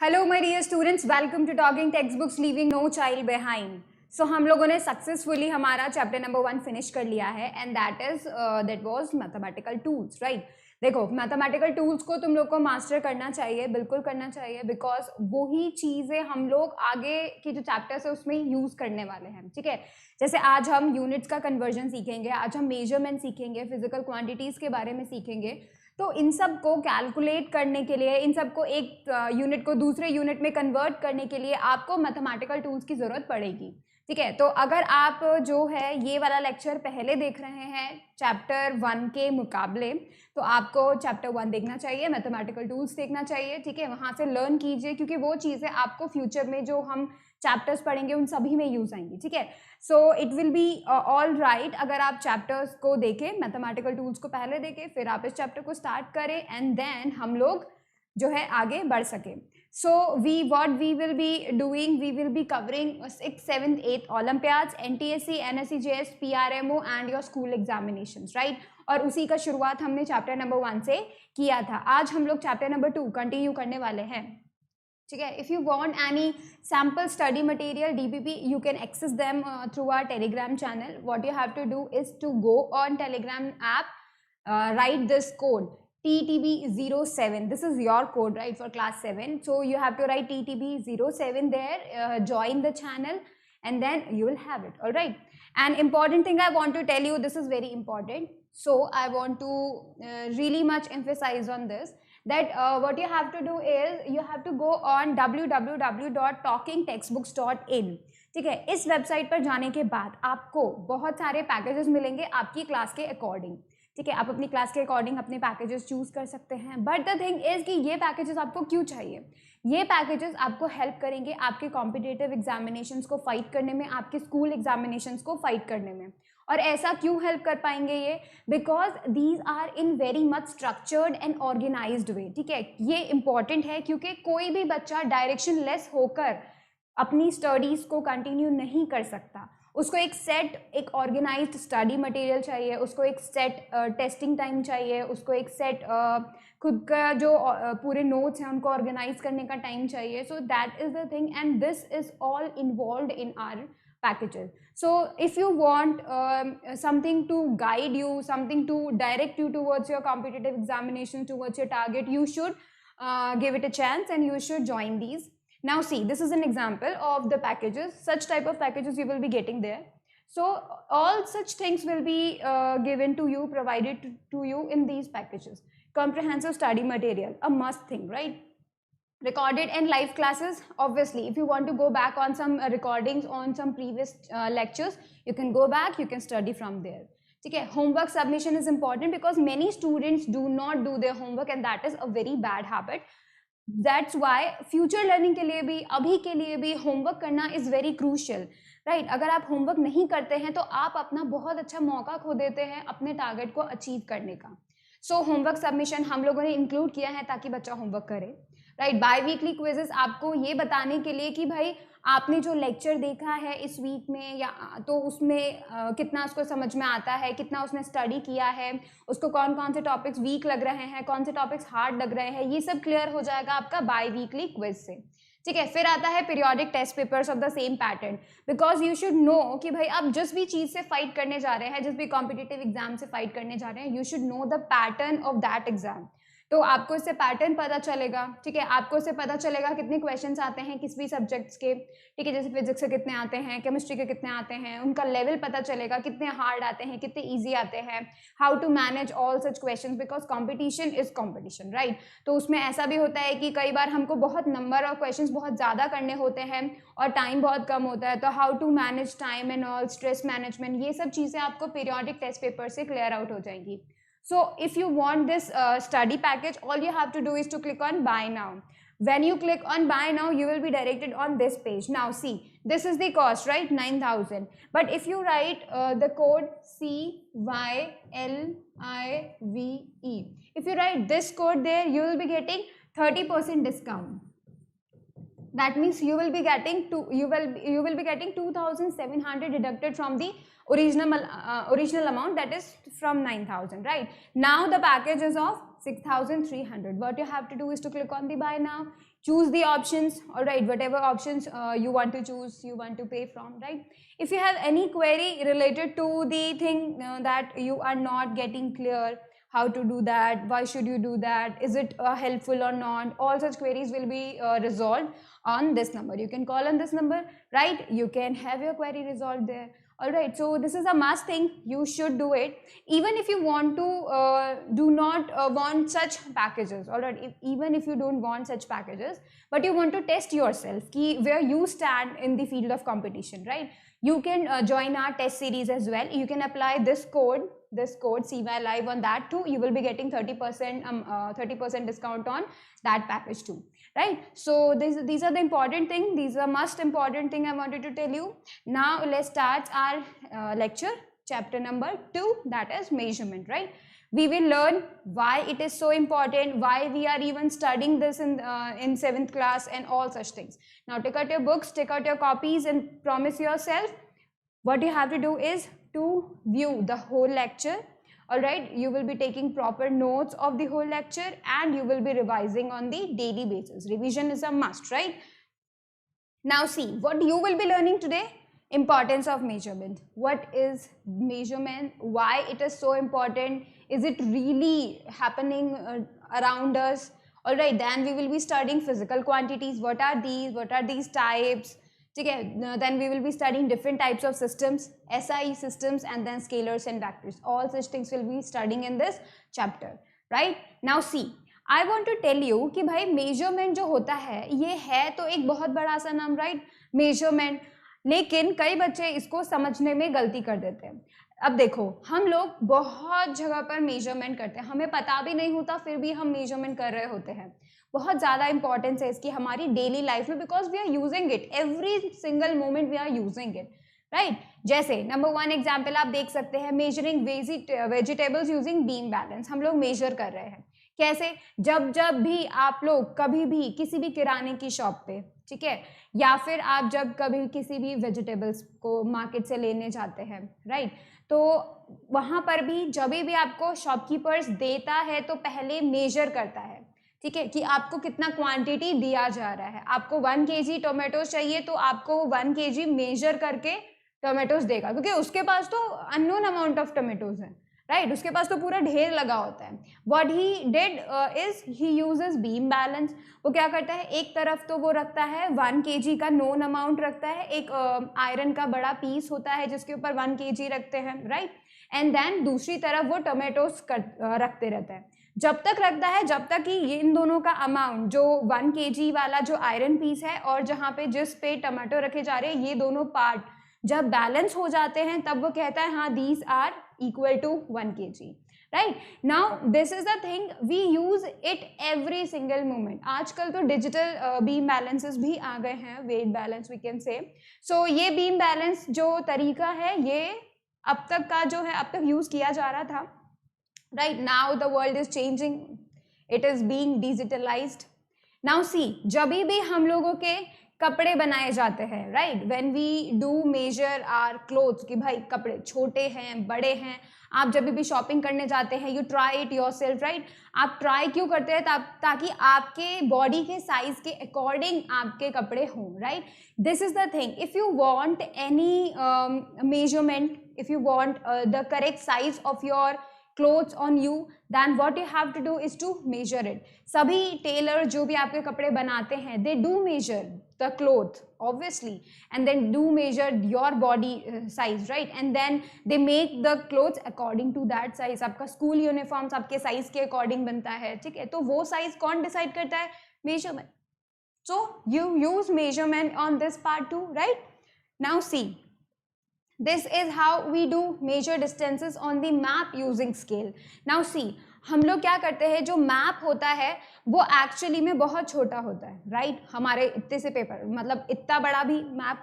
Hello my dear students, welcome to talking textbooks leaving no child behind. So हम लोगों ने successfully हमारा chapter number 1 finish कर लिया है and that was mathematical tools, right. देखो, मैथमेटिकल टूल्स को तुम लोग को मास्टर करना चाहिए, बिल्कुल करना चाहिए, बिकॉज वही चीज़ें हम लोग आगे की जो चैप्टर्स है उसमें यूज़ करने वाले हैं, ठीक है। जैसे आज हम यूनिट्स का कन्वर्जन सीखेंगे, आज हम मेजरमेंट सीखेंगे, फिजिकल क्वांटिटीज़ के बारे में सीखेंगे। तो इन सब को कैलकुलेट करने के लिए, इन सब को एक यूनिट को दूसरे यूनिट में कन्वर्ट करने के लिए आपको मैथमेटिकल टूल्स की ज़रूरत पड़ेगी, ठीक है। तो अगर आप जो है ये वाला लेक्चर पहले देख रहे हैं चैप्टर 1 के मुकाबले, तो आपको चैप्टर 1 देखना चाहिए, मैथमेटिकल टूल्स देखना चाहिए, ठीक है। वहाँ से लर्न कीजिए, क्योंकि वो चीज़ें आपको फ्यूचर में जो हम चैप्टर्स पढ़ेंगे उन सभी में यूज़ आएंगी, ठीक है। So it will be all right अगर आप चैप्टर्स को देखें, मैथमेटिकल टूल्स को पहले देखें, फिर आप इस चैप्टर को स्टार्ट करें एंड देन हम लोग जो है आगे बढ़ सकें। सो what we will be doing, we will be covering 6th, 7th, 8th Olympiads, NTSC, NSC, JS, PRMO and your school examinations, right? और उसी का शुरुआत हमने चैप्टर नंबर 1 से किया था। आज हम लोग चैप्टर नंबर 2 कंटिन्यू करने वाले हैं, ठीक है। If you want any sample study material DPP, you can access them through our Telegram channel. What you have to do is to go on Telegram app, write this code TTB07. This is your code, right, for class 7. So you have to write TTB07 there, join the channel, and then you will have it, all right. An important thing I want to tell you, this is very important, so I want to really much emphasize on this, that what you have to do is you have to go on www.talkingtextbooks.in, ठीक है। इस website पर जाने के बाद आपको बहुत सारे पैकेजेस मिलेंगे आपकी क्लास के अकॉर्डिंग, ठीक है। आप अपनी क्लास के अकॉर्डिंग अपने पैकेजेस चूज कर सकते हैं, बट द थिंग इज कि ये पैकेजेस आपको क्यों चाहिए। ये पैकेजेस आपको हेल्प करेंगे आपके कॉम्पिटिटिव एग्जामिनेशंस को फाइट करने में, आपके स्कूल एग्जामिनेशंस को फाइट करने में। और ऐसा क्यों हेल्प कर पाएंगे ये, because these are in very much structured and organised way, ठीक है। ये इंपॉर्टेंट है क्योंकि कोई भी बच्चा डायरेक्शन लेस होकर अपनी स्टडीज को कंटिन्यू नहीं कर सकता। उसको एक सेट, एक ऑर्गेनाइज्ड स्टडी मटेरियल चाहिए, उसको एक सेट टेस्टिंग टाइम चाहिए, उसको एक सेट खुद का जो पूरे नोट्स हैं उनको ऑर्गेनाइज करने का टाइम चाहिए। So that is the thing and this is all involved in our packages. So if you want something to guide you, something to direct you towards your competitive examination, towards your target, you should give it a chance and you should join these. Now see, this is an example of the packages, such type of packages you will be getting there. So all such things will be given to you, provided to you in these packages. Comprehensive study material, a must thing, right? Recorded and live classes, obviously if you want to go back on some recordings on some previous lectures, you can go back, you can study from there, ठीक है। homework submission is important because many students do not do their homework and that is a very bad habit. That's why future learning के लिए भी, अभी के लिए भी homework करना is very crucial, right? अगर आप homework नहीं करते हैं तो आप अपना बहुत अच्छा मौका खो देते हैं अपने टारगेट को अचीव करने का। सो होमवर्क सबमिशन हम लोगों ने इंक्लूड किया है ताकि बच्चा होमवर्क करे, राइट। बाय वीकली क्विजेस आपको ये बताने के लिए कि भाई आपने जो लेक्चर देखा है इस वीक में, या तो उसमें कितना उसको समझ में आता है, कितना उसने स्टडी किया है, उसको कौन कौन से टॉपिक्स वीक लग रहे हैं, कौन से टॉपिक्स हार्ड लग रहे हैं, ये सब क्लियर हो जाएगा आपका बाय वीकली क्विज से, ठीक है। फिर आता है periodic test papers of the same pattern, because you should know कि भाई आप जिस भी चीज़ से फाइट करने जा रहे हैं, जिस भी कॉम्पिटिटिव एग्जाम से फाइट करने जा रहे हैं, you should know the pattern of that exam. तो आपको इससे पैटर्न पता चलेगा, ठीक है। आपको इससे पता चलेगा कितने क्वेश्चंस आते हैं किस भी सब्जेक्ट्स के, ठीक है। जैसे फिजिक्स के कितने आते हैं, केमिस्ट्री के कितने आते हैं, उनका लेवल पता चलेगा, कितने हार्ड आते हैं, कितने ईजी आते हैं, how to manage all such question, because competition is competition, right. तो उसमें ऐसा भी होता है कि कई बार हमको बहुत नंबर ऑफ क्वेश्चन बहुत ज़्यादा करने होते हैं और टाइम बहुत कम होता है, तो how to manage time and all, stress management, ये सब चीज़ें आपको पीरियोडिक टेस्ट पेपर से क्लियर आउट हो जाएंगी। So if you want this study package, all you have to do is to click on buy now. When you click on buy now, you will be directed on this page. Now see, this is the cost, right? 9,000. But if you write the code CYLIVE, if you write this code there, you will be getting 30% discount. That means you will be getting 2,700 deducted from the original amount, that is from 9,000, right? Now the package is of 6,300. What you have to do is to click on the buy now, choose the options, all right, whatever options you want to choose, you want to pay from, right? If you have any query related to the thing that you are not getting clear, how to do that, why should you do that, is it helpful or not, all such queries will be resolved on this number. You can call on this number, right? You can have your query resolved there. All right, so this is a must thing, you should do it. Even if you want to do not want such packages, all right, even if you don't want such packages, but you want to test yourself where you stand in the field of competition, right? You can join our test series as well. You can apply this code CY Live on that too. You will be getting 30% discount on that package too, right? So these are the important thing. These are most important thing I wanted to tell you. Now let's start our lecture, chapter number 2, that is measurement, right? We will learn why it is so important, why we are even studying this in 7th class and all such things. Now take out your books, take out your copies and promise yourself what you have to do is to view the whole lecture. All right, you will be taking proper notes of the whole lecture and you will be revising on the daily basis. Revision is a must, right? Now see, what you will be learning today, importance of measurement. What is measurement? Why it is so important? Is it really happening around us? All right, then we will be studying physical quantities. What are these? What are these types? Okay, then we will be studying different types of systems, SI systems, and then scalars and vectors. All such things will be studying in this chapter, right? Now see, I want to tell you कि भाई measurement जो होता है ये है तो एक बहुत बड़ा सा नाम, right? Measurement, लेकिन कई बच्चे इसको समझने में गलती कर देते हैं. अब देखो, हम लोग बहुत जगह पर मेजरमेंट करते हैं, हमें पता भी नहीं होता फिर भी हम मेजरमेंट कर रहे होते हैं. बहुत ज़्यादा इंपॉर्टेंस है इसकी हमारी डेली लाइफ में, because we are using it every single moment, we are using it, right? जैसे नंबर 1 एग्जाम्पल आप देख सकते हैं, measuring vegetables using beam balance. हम लोग मेजर कर रहे हैं कैसे? जब भी आप लोग कभी भी किसी भी किराने की शॉप पे, ठीक है, या फिर आप जब कभी किसी भी वेजिटेबल्स को मार्केट से लेने जाते हैं, राइट, तो वहाँ पर भी जब भी आपको शॉपकीपर्स देता है तो पहले मेजर करता है, ठीक है, कि आपको कितना क्वांटिटी दिया जा रहा है. आपको 1 kg टोमेटोज चाहिए तो आपको 1 kg मेजर करके टोमेटोज देगा, क्योंकि उसके पास तो अननोन अमाउंट ऑफ टोमेटोज है, राइट? उसके पास तो पूरा ढेर लगा होता है. What he did is he uses beam balance. वो क्या करता है, एक तरफ तो वो रखता है 1 kg का नोन अमाउंट रखता है, एक आयरन का बड़ा पीस होता है जिसके ऊपर 1 kg रखते हैं, राइट? एंड देन दूसरी तरफ वो टोमेटोज रखते रहता है. जब तक रखता है जब तक कि ये इन दोनों का अमाउंट, जो 1 kg वाला जो आयरन पीस है और जहाँ पे जिस पे टमाटो रखे जा रहे हैं, ये दोनों पार्ट जब बैलेंस हो जाते हैं तब वो कहता है हाँ these are equal to 1 kg, right? Now this is the thing, we use it every single moment. आजकल तो डिजिटल बीम बैलेंसेस भी आ गए हैं, wait balance we can say. सो ये बीम बैलेंस जो तरीका है ये अब तक का जो है अब तक यूज किया जा रहा था, right? Now the world is changing, it is being digitalized. Now see, जब भी हम लोगों के कपड़े बनाए जाते हैं, right? When we do measure our clothes, कि भाई कपड़े छोटे हैं बड़े हैं, आप जब भी शॉपिंग करने जाते हैं, you try it yourself, right? आप ट्राई क्यों करते हैं? ताकि आपके बॉडी के साइज के अकॉर्डिंग आपके कपड़े हों, right? This is the thing. If you want any measurement, if you want the correct size of your clothes on you, then what you have to do is to measure it. सभी Taylor जो भी आपके कपड़े बनाते हैं, they do measure the cloth obviously, and then do measure your body size, right? And then they make the clothes according to that size. आपका school uniforms आपके size के अकॉर्डिंग बनता है, ठीक है? तो वो साइज कौन डिसाइड करता है? Measurement. So you use measurement on this part too, right? Now see, this is how we do measure distances on the map using scale. Now see, हम लोग क्या करते हैं, जो मैप होता है वो एक्चुअली में बहुत छोटा होता है, राइट? हमारे इतने से पेपर, मतलब इतना बड़ा भी मैप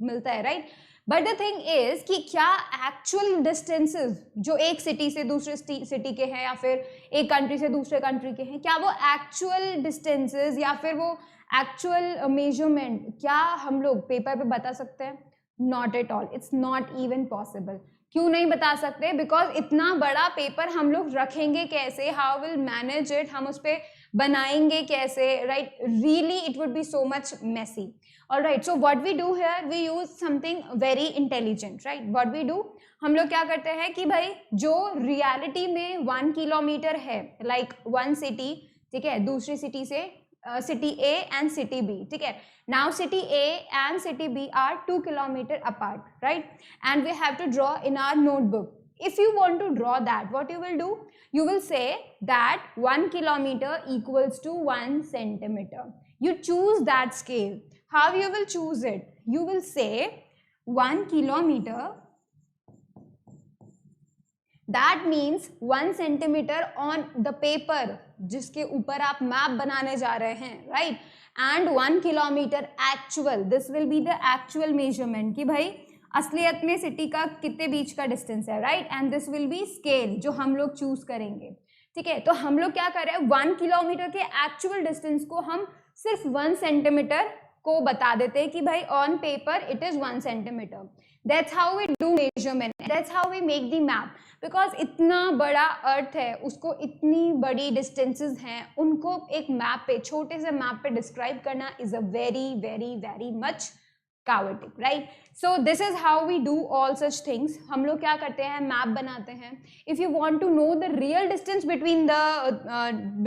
मिलता है, right? But the thing is कि क्या एक्चुअल डिस्टेंसेस जो एक सिटी से दूसरे सिटी के हैं या फिर एक कंट्री से दूसरे कंट्री के हैं, क्या वो एक्चुअल डिस्टेंसेस या फिर वो एक्चुअल मेजरमेंट क्या हम लोग पेपर पे बता सकते हैं? Not at all. It's not even possible. क्यों नहीं बता सकते? बिकॉज इतना बड़ा पेपर हम लोग रखेंगे कैसे, हाउ विल मैनेज इट, हम उस पर बनाएंगे कैसे, right? Really it would be so much messy. Alright, so what we do here, we use something very intelligent, right? What we do, हम लोग क्या करते हैं कि भाई जो रियलिटी में 1 किलोमीटर है, लाइक वन सिटी, ठीक है, दूसरी सिटी से city A and city B, ठीक है. Now city A and city B are 2 kilometre apart, right? And we have to draw in our notebook. If you want to draw that, what you will do, you will say that 1 kilometer equals to 1 centimeter. You choose that scale. How you will choose it? You will say 1 kilometer, that means 1 centimeter on the paper जिसके ऊपर आप map बनाने जा रहे हैं, right? And 1 kilometer actual, this will be the actual measurement कि भाई असलियत में सिटी का कितने बीच का डिस्टेंस है, right? And this will be scale जो हम लोग चूज करेंगे, ठीक है. तो हम लोग क्या कर रहे हैं, 1 किलोमीटर के एक्चुअल डिस्टेंस को हम सिर्फ 1 सेंटीमीटर को बता देते हैं कि भाई on paper it is 1 centimetre. That's how we do measurement, that's how we make the map. Because इतना बड़ा अर्थ है, उसको इतनी बड़ी डिस्टेंसेस हैं, उनको एक मैप पे, छोटे से मैप पे डिस्क्राइब करना is a very very very much chaotic, right? So this is how we do all such things. हम लोग क्या करते हैं, मैप बनाते हैं. If you want to know the real distance between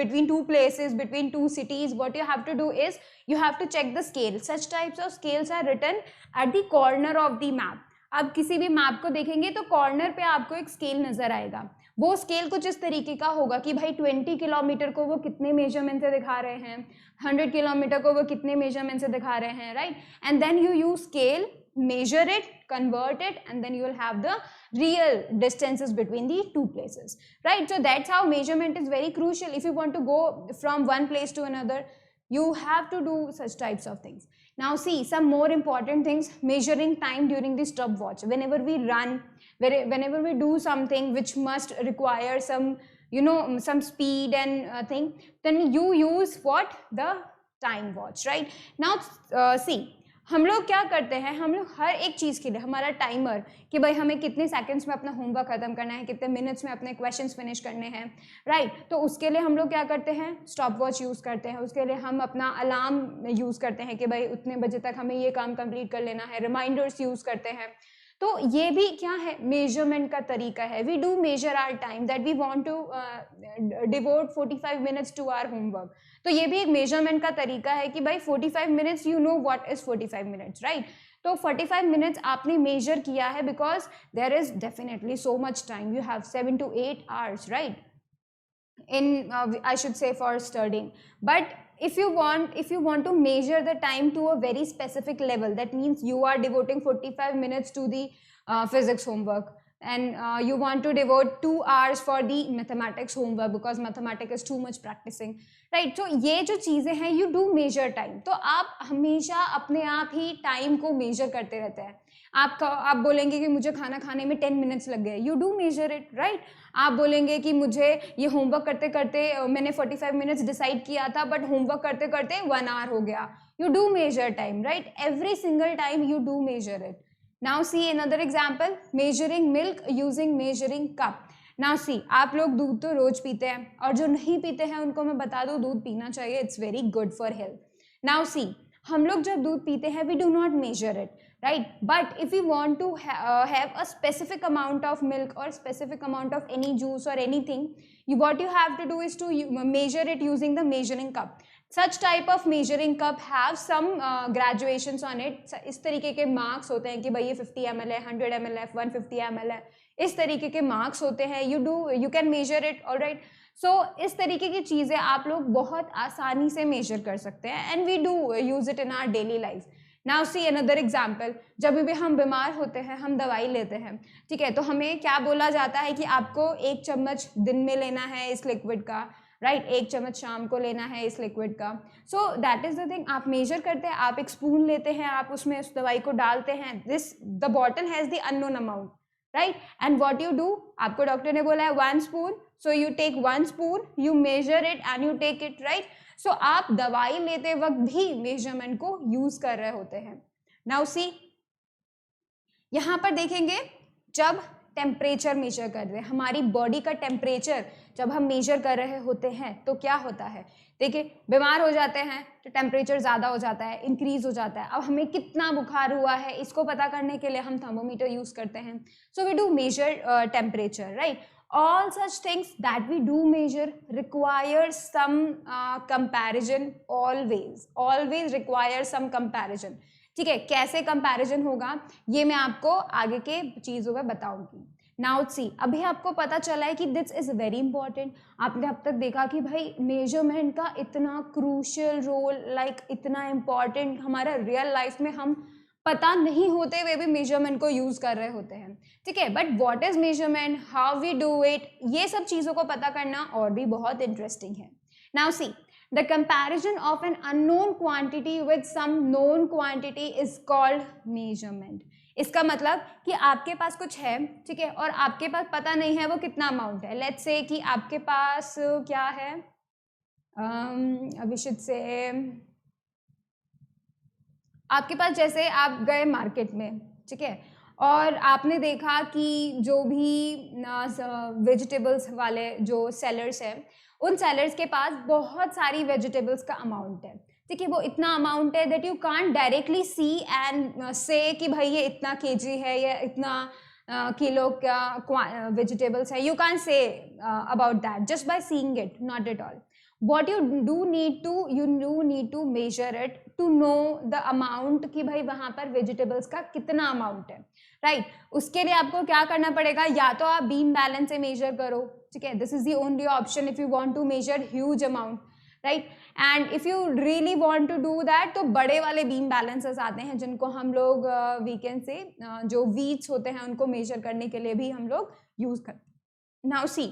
between two places, between two cities, what you have to do is you have to check the scale. Such types of scales are written at the corner of the map. आप किसी भी map को देखेंगे तो corner पे आपको एक scale नजर आएगा. वो स्केल कुछ इस तरीके का होगा कि भाई 20 किलोमीटर को वो कितने मेजरमेंट से दिखा रहे हैं, 100 किलोमीटर को वो कितने मेजरमेंट से दिखा रहे हैं, right? And then you use scale, measure it, convert it, and then you will have the real distances between the two places, right? So that's how measurement is very crucial. If you want to go from one place to another, you have to do such types of things. Now see some more important things. Measuring time during the stopwatch. Whenever we run, whenever we do something which must require some, you know, some speed and thing, then you use what? The time watch, right? Now see, हम लोग क्या करते हैं, हम लोग हर एक चीज़ के लिए हमारा टाइमर कि भाई हमें कितने सेकंड्स में अपना होमवर्क खत्म करना है, कितने मिनट्स में अपने क्वेश्चंस फिनिश करने हैं, राइट? तो उसके लिए हम लोग क्या करते हैं, स्टॉप वॉच यूज़ करते हैं. उसके लिए हम अपना अलार्म यूज़ करते हैं कि भाई उतने बजे तक हमें ये काम कंप्लीट कर लेना है. रिमाइंडर्स यूज़ करते हैं. तो ये भी क्या है, मेजरमेंट का तरीका है. We do measure our time that we want to devote 45 minutes to our homework. तो ये भी एक मेजरमेंट का तरीका है कि भाई 45 minutes, you know what is 45 minutes, right? तो 45 मिनट्स आपने मेजर किया है because there is definitely so much time. You have 7 to 8 hours, right? In I should say for studying. But if you want to measure the time to a very specific level, that means you are devoting 45 minutes to the physics homework, and you want to devote 2 hours for the mathematics homework because mathematics is too much practicing, right? So ये जो चीज़ें हैं, you do measure time. तो आप हमेशा अपने आप ही time को मेजर करते रहते हैं. आप बोलेंगे कि मुझे खाना खाने में 10 मिनट्स लग गए, you do measure it, right? आप बोलेंगे कि मुझे ये होमवर्क करते करते मैंने 45 मिनट्स डिसाइड किया था बट होमवर्क करते करते 1 hour हो गया, you do measure time, right? Every single time you do measure it. Now see another example, measuring milk using measuring cup. Now see, आप लोग दूध तो रोज पीते हैं और जो नहीं पीते हैं उनको मैं बता दूं दूध पीना चाहिए, it's very good for health. Now see, हम लोग जब दूध पीते हैं we do not measure it, right? But if you want to have a specific amount of milk or specific amount of any juice or anything, what you have to do is to measure it using the measuring cup. Such type of measuring cup have some graduations on it. इस तरीके के marks होते हैं कि भाई ये 50 ml है, 100 ml है, 150 ml है, इस तरीके के marks होते हैं. You can measure it, all right? So इस तरीके की चीज़ें आप लोग बहुत आसानी से measure कर सकते हैं, and we do use it in our daily life. Now see another example. जब भी हम बीमार होते हैं, हम दवाई लेते हैं, ठीक है? तो हमें क्या बोला जाता है कि आपको 1 चम्मच दिन में लेना है इस लिक्विड का, राइट? 1 चम्मच शाम को लेना है इस लिक्विड का. सो दैट इज द थिंग. आप मेजर करते हैं, आप एक स्पून लेते हैं, आप उसमें उस दवाई को डालते हैं. The bottle has the unknown amount, right? And what you do, आपको डॉक्टर ने बोला है 1 spoon, so you take 1 spoon, you measure it and you take it, right? So आप दवाई लेते वक्त भी मेजरमेंट को यूज कर रहे होते हैं. नाउ सी, यहां पर देखेंगे जब टेम्परेचर मेजर कर रहे हैं, हमारी बॉडी का टेम्परेचर जब हम मेजर कर रहे होते हैं तो क्या होता है, देखिए बीमार हो जाते हैं तो टेम्परेचर ज़्यादा हो जाता है, इंक्रीज हो जाता है। अब हमें कितना बुखार हुआ है इसको पता करने के लिए हम थर्मोमीटर यूज़ करते हैं, so we do measure temperature, right. All such things that we do measure require some comparison, always require some comparison, ठीक है। कैसे कंपैरिजन होगा ये मैं आपको आगे के चीज़ों में बताऊंगी। नाउ सी, अभी आपको पता चला है कि दिस इज़ वेरी इंपॉर्टेंट। आपने अब तक देखा कि भाई मेजरमेंट का इतना क्रूशियल रोल, लाइक इतना इम्पॉर्टेंट, हमारा रियल लाइफ में हम पता नहीं होते हुए भी मेजरमेंट को यूज़ कर रहे होते हैं, ठीक है। But what is measurement, how we do it, ये सब चीज़ों को पता करना और भी बहुत इंटरेस्टिंग है। Now see, the comparison of an unknown quantity with some known quantity is called measurement। इसका मतलब कि आपके पास कुछ है, ठीक है, और आपके पास पता नहीं है वो कितना अमाउंट है। लेट्स से कि आपके पास क्या है, अभी शुड से आपके पास, जैसे आप गए मार्केट में, ठीक है, और आपने देखा कि जो भी वेजिटेबल्स वाले जो सेलर्स हैं उन सेलर्स के पास बहुत सारी वेजिटेबल्स का अमाउंट है, ठीक है। वो इतना अमाउंट है that you can't directly see and say कि भाई ये इतना केजी है या इतना किलो का वेजिटेबल्स है, you can't say about that just by seeing it, not at all. what you do need to measure it to know the amount कि भाई वहाँ पर वेजिटेबल्स का कितना अमाउंट है, राइट। उसके लिए आपको क्या करना पड़ेगा, या तो आप बीम बैलेंस से मेजर करो, ठीक है, this is the only option if you want to measure huge amount, right. And if you really want to do that तो बड़े वाले बीम बैलेंसेस आते हैं जिनको हम लोग वीकेंड से जो वीट्स होते हैं उनको मेजर करने के लिए भी हम लोग यूज करते हैं। नाउ सी,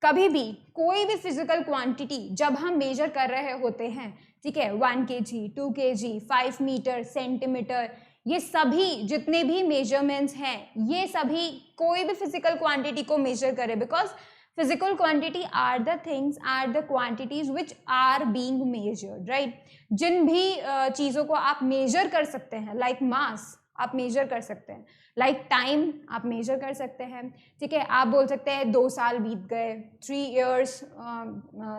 कभी भी कोई भी फिजिकल क्वांटिटी जब हम मेजर कर रहे होते हैं, ठीक है, 1 kg, 2 kg, 5 मीटर, सेंटीमीटर, ये सभी जितने भी मेजरमेंट्स हैं ये सभी कोई भी फिजिकल क्वांटिटी को मेजर करे, because physical quantity are the things, are the quantities which are being measured, right. जिन भी चीज़ों को आप मेजर कर सकते हैं, लाइक मास आप मेजर कर सकते हैं, लाइक टाइम आप मेजर कर सकते हैं, ठीक है। आप बोल सकते हैं 2 साल बीत गए, 3 years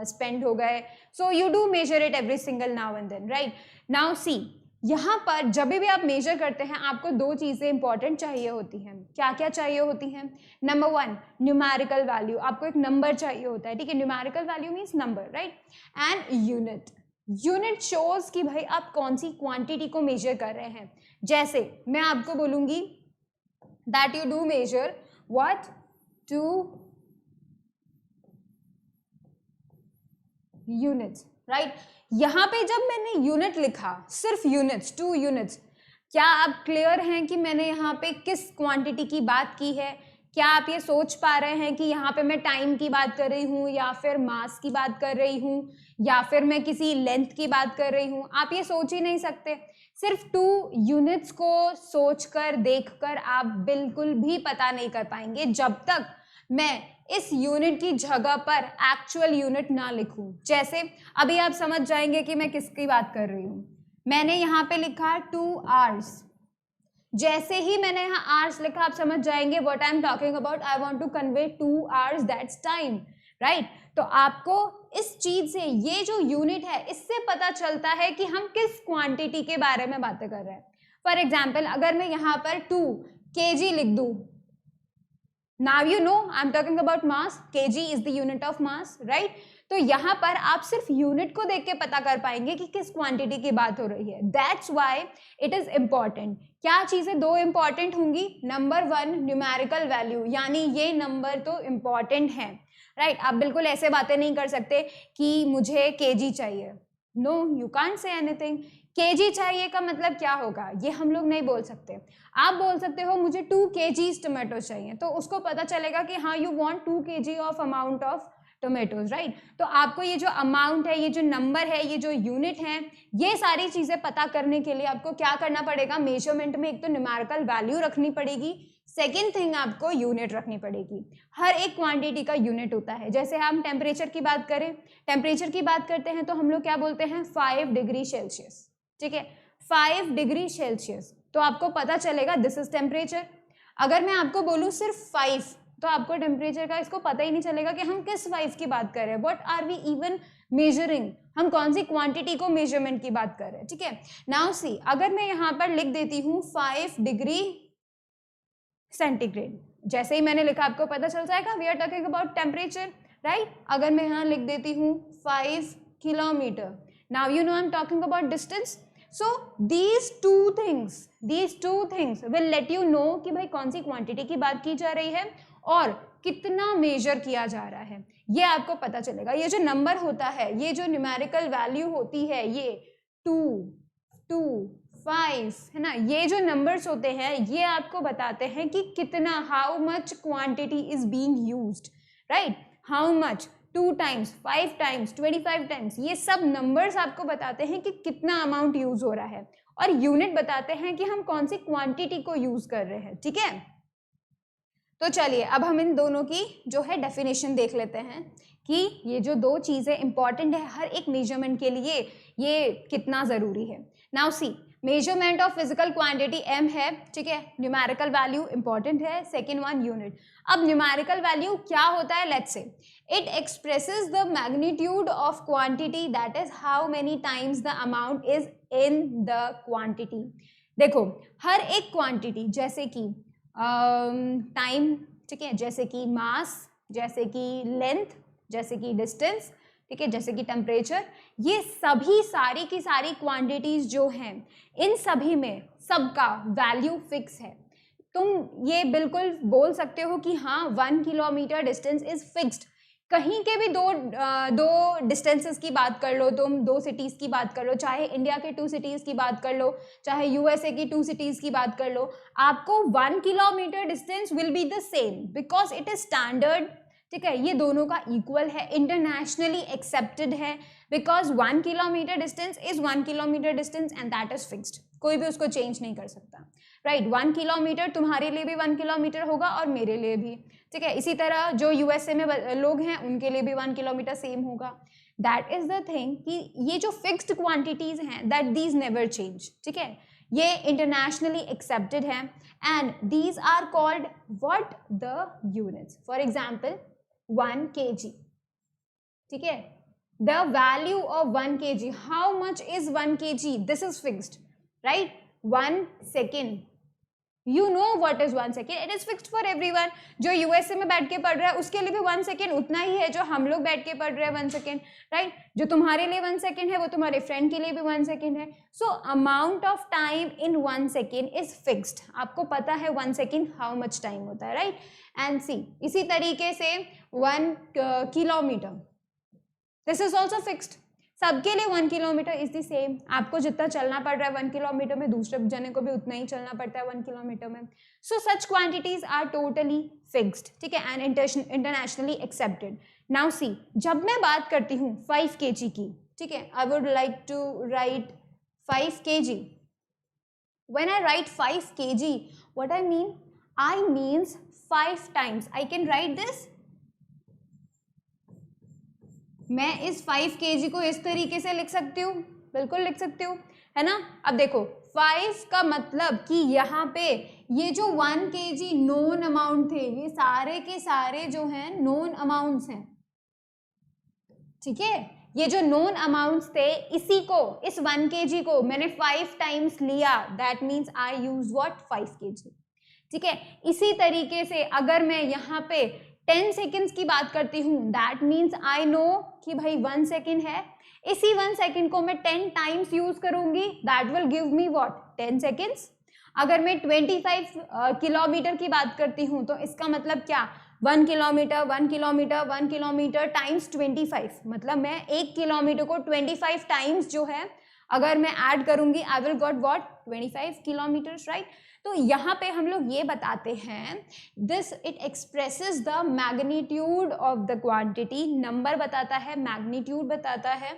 स्पेंड हो गए, so you do measure it every single now and then, right. Now see, यहाँ पर जब भी आप मेजर करते हैं आपको 2 चीज़ें इंपॉर्टेंट चाहिए होती हैं। क्या क्या चाहिए होती हैं? नंबर 1 न्यूमेरिकल वैल्यू, आपको एक नंबर चाहिए होता है, ठीक है। Numerical value means number, right. And unit shows कि भाई आप कौन सी क्वांटिटी को मेजर कर रहे हैं। जैसे मैं आपको बोलूंगी that you do measure what 2 units, right। यहाँ पे जब मैंने यूनिट लिखा, सिर्फ यूनिट्स, 2 यूनिट्स, क्या आप क्लियर हैं कि मैंने यहाँ पे किस क्वांटिटी की बात की है? क्या आप ये सोच पा रहे हैं कि यहाँ पे मैं टाइम की बात कर रही हूँ या फिर मास की बात कर रही हूँ या फिर मैं किसी लेंथ की बात कर रही हूँ? आप ये सोच ही नहीं सकते। सिर्फ 2 यूनिट्स को सोचकर देखकर आप बिल्कुल भी पता नहीं कर पाएंगे जब तक मैं इस यूनिट की जगह पर एक्चुअल यूनिट ना लिखूं। जैसे अभी आप समझ जाएंगे कि मैं किसकी बात कर रही हूं। मैंने यहाँ पे लिखा 2 hours, जैसे ही मैंने यहाँ आवर्स लिखा आप समझ जाएंगे what I am talking about, I want to convey 2 hours, that's time, right. तो आपको इस चीज से, ये जो यूनिट है इससे पता चलता है कि हम किस क्वांटिटी के बारे में बातें कर रहे हैं। फॉर एग्जाम्पल अगर मैं यहाँ पर 2 kg लिख दूं, now you know I am talking about mass, kg is the unit of mass, right. तो यहाँ पर आप सिर्फ यूनिट को देख के पता कर पाएंगे कि किस क्वांटिटी की बात हो रही है। That's why it is important. क्या चीजें 2 इंपॉर्टेंट होंगी? नंबर 1 न्यूमेरिकल वैल्यू, यानी ये नंबर तो इंपॉर्टेंट है, राइट। आप बिल्कुल ऐसे बातें नहीं कर सकते कि मुझे केजी चाहिए, no you can't say anything. KG चाहिए का मतलब क्या होगा ये हम लोग नहीं बोल सकते। आप बोल सकते हो मुझे 2 kgs टोमेटो चाहिए, तो उसको पता चलेगा कि हाँ you want 2 kg of amount of tomatoes, right. तो आपको ये जो अमाउंट है, ये जो नंबर है, ये जो यूनिट है, ये सारी चीजें पता करने के लिए आपको क्या करना पड़ेगा? मेजरमेंट में एक तो न्यूमेरिकल वैल्यू रखनी पड़ेगी, सेकेंड थिंग आपको यूनिट रखनी पड़ेगी। हर एक क्वांटिटी का यूनिट होता है। जैसे हम टेम्परेचर की बात करें, टेम्परेचर की बात करते हैं तो हम लोग क्या बोलते हैं? 5 डिग्री सेल्सियस, ठीक है, 5 डिग्री सेल्सियस। तो आपको पता चलेगा दिस इज टेम्परेचर। अगर मैं आपको बोलूँ सिर्फ 5, तो आपको टेम्परेचर का इसको पता ही नहीं चलेगा कि हम किस 5 की बात कर रहे हैं, what are we even measuring, हम कौन सी क्वांटिटी को मेजरमेंट की बात कर रहे हैं, ठीक है। नाउ सी, अगर मैं यहाँ पर लिख देती हूँ 5 डिग्री सेंटीग्रेड, जैसे ही मैंने लिखा आपको पता चल जाएगा we are talking about temperature, right. अगर मैं यहाँ लिख देती हूँ 5 kilometre, now you know I am talking about distance. So these two things will let you know कि भाई कौन सी क्वांटिटी की बात की जा रही है और कितना मेजर किया जा रहा है, ये आपको पता चलेगा। ये जो नंबर होता है, ये जो न्यूमेरिकल वैल्यू होती है, ये 2, 2, 5 है ना, ये जो नंबर्स होते हैं ये आपको बताते हैं कि कितना, how much quantity is being used, right, how much, 2 times, 5 times, 25 times, ये सब नंबर्स आपको बताते हैं कि कितना अमाउंट यूज हो रहा है, और यूनिट बताते हैं कि हम कौन सी क्वांटिटी को यूज कर रहे हैं, ठीक है। तो चलिए अब हम इन दोनों की जो है डेफिनेशन देख लेते हैं कि ये जो दो चीजें इंपॉर्टेंट है हर एक मेजरमेंट के लिए, ये कितना जरूरी है। Now see, measurement of physical quantity m है, ठीक है, न्यूमेरिकल वैल्यू इंपॉर्टेंट है, सेकेंड वन यूनिट। अब न्यूमेरिकल वैल्यू क्या होता है, let's say it expresses the magnitude of quantity, that is how many times the amount is in the quantity. देखो, हर एक क्वांटिटी, जैसे कि टाइम, ठीक है, जैसे कि मास, जैसे कि लेंथ, जैसे कि डिस्टेंस, ठीक है, जैसे कि टेम्परेचर, ये सभी सारी की सारी क्वांटिटीज जो हैं, इन सभी में सबका वैल्यू फिक्स है। तुम ये बिल्कुल बोल सकते हो कि हाँ 1 किलोमीटर डिस्टेंस इज फिक्स्ड, कहीं के भी दो डिस्टेंसेस की बात कर लो, तुम 2 सिटीज की बात कर लो, चाहे इंडिया के 2 सिटीज की बात कर लो, चाहे यूएसए की 2 सिटीज की बात कर लो, आपको 1 kilometre distance will be the same because it is standard, ठीक है, ये दोनों का इक्वल है, इंटरनेशनली एक्सेप्टेड है, because 1 kilometre distance is 1 kilometre distance and that is fixed, कोई भी उसको चेंज नहीं कर सकता, राइट। 1 किलोमीटर तुम्हारे लिए भी 1 किलोमीटर होगा और मेरे लिए भी, ठीक है। इसी तरह जो यूएसए में लोग हैं उनके लिए भी 1 किलोमीटर सेम होगा। दैट इज द थिंग कि ये जो फिक्स्ड क्वांटिटीज हैं, दैट दीज नेवर चेंज, ठीक है, ये इंटरनेशनली एक्सेप्टेड है and these are called what, the units. For example 1 kg, ठीक है, the value of 1 kg, how much is 1 kg, this is fixed, right. 1 second, you know what is 1 second, it is fixed for everyone. जो USA में बैठ के पढ़ रहा है उसके लिए भी 1 सेकेंड उतना ही है जो हम लोग बैठ के पढ़ रहे हैं 1 सेकेंड, राइट। जो तुम्हारे लिए 1 सेकेंड है वो तुम्हारे फ्रेंड के लिए भी 1 सेकेंड है। So amount of time in 1 second is fixed, आपको पता है 1 सेकेंड हाउ मच टाइम होता है, राइट। एंड सी, इसी तरीके से 1 kilometre, this is also fixed, सबके लिए 1 किलोमीटर इज द सेम, आपको जितना चलना पड़ रहा है 1 किलोमीटर में, दूसरे जने को भी उतना ही चलना पड़ता है 1 किलोमीटर में। सो सच क्वांटिटीज आर टोटली फिक्स्ड, ठीक है, and internationally accepted. Now see, जब मैं बात करती हूँ 5 kg की, ठीक है, I would like to write 5 kg। When I write 5 kg, what I mean, I means 5 times, I can write this, मैं इस 5 kg को इस तरीके से लिख सकती हूँ, बिल्कुल लिख सकती हूँ, है ना। अब देखो 5 का मतलब कि यहाँ पे ये जो 1 kg नोन अमाउंट थे, ये सारे के सारे जो हैं नोन अमाउंट्स हैं, ठीक है, ये जो नोन अमाउंट्स थे इसी को, इस 1 kg को मैंने 5 टाइम्स लिया, that means I use what 5 kg, ठीक है। इसी तरीके से अगर मैं यहाँ पे 10 सेकेंड्स की बात करती हूँ, दैट मीन्स आई नो कि भाई 1 सेकेंड है, इसी 1 सेकेंड को मैं 10 टाइम्स यूज करूंगी, that will give me what 10 seconds. अगर मैं 25 किलोमीटर की बात करती हूँ तो इसका मतलब क्या, 1 किलोमीटर 1 किलोमीटर 1 किलोमीटर टाइम्स 25, मतलब मैं 1 किलोमीटर को 25 टाइम्स जो है अगर मैं ऐड करूंगी, I will got what 25 kilometres, right. तो यहाँ पे हम लोग ये बताते हैं, this it expresses the magnitude of the quantity, number बताता है, मैग्नीट्यूड बताता है,